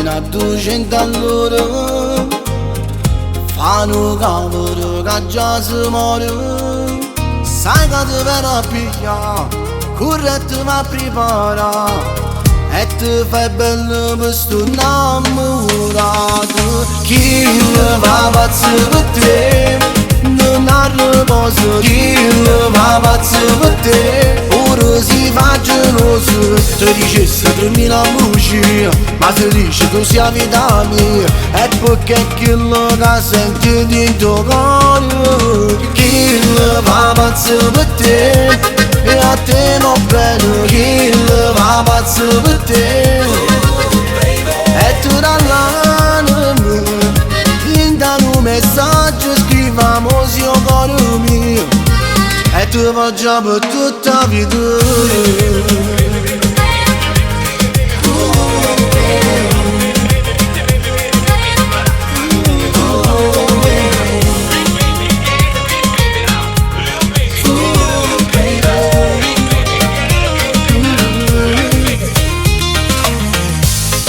fino a 200 all'ora. Fanno cavolo che già si muore. Sai che ti verrà a pigliare, corretto ma prepara. E ti fai bello per sto innamorato. Chi va pazzo per te non ha riposo. Chi va pazzo per te ora si fa geloso. Ti dicesse 3000 voci, ma se dice tu sia vita mia, è perché quello che senti dentro cuore. Chi va pazzo per te e a te non bene. Chi va pazzo per te e tu dall'anima in un messaggio scriviamo io cuore mio e tu faccia per tutta la vita.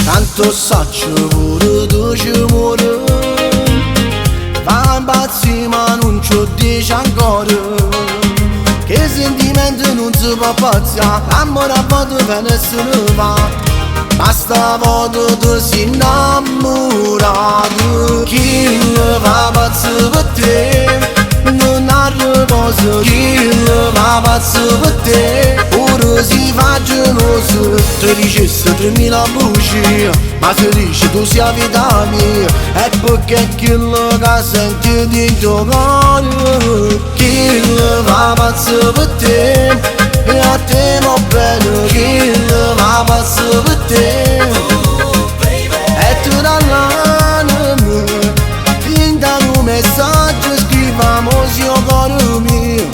Tanto saccio pure tu ci muore. Fa impazzi ma non ci dice ancora. Che sentimento non si può pazzare. L'amore a volte viene e se ne va. Basta volte tu sei innamorato. Chi va pazzo per te non ha riposo. Chi va pazzo per te ora si fa geloso. Ti dicesse 3000 voci, ma se dice tu sia vita mia, è perché quello che senti dentro cuore. Chi va pazzo per te e a te non bene. Chi va pazzo per te e tu dall'anima in un messaggio scriviamo io cuore mio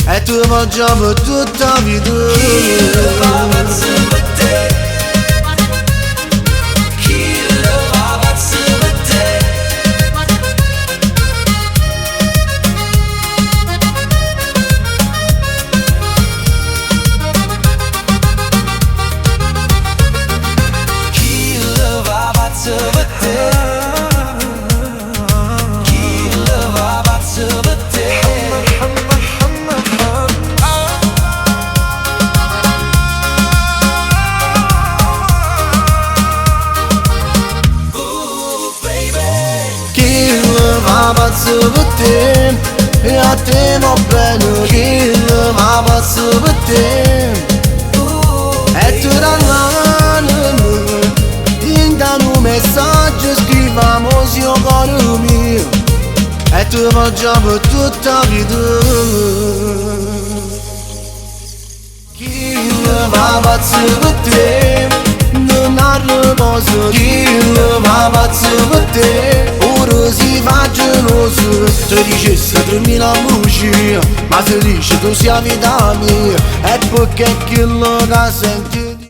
e tu faccia per tutta la vita. Chi va pazzo per te, chi va pazzo per te. Chi va pazzo per te, chi va pazzo per te. Va pazzo per te e a te non bene. Chi va pazzo per te e tu dall'anima in un messaggio scriviamo io cuore mio e tu faccia per tutta la vita. Chi va pazzo per te non ha riposo. Chi va pazzo per te ora si fa geloso. Ti dicesse 3000 voci, ma se dice tu sia vita mia, è perché quello che senti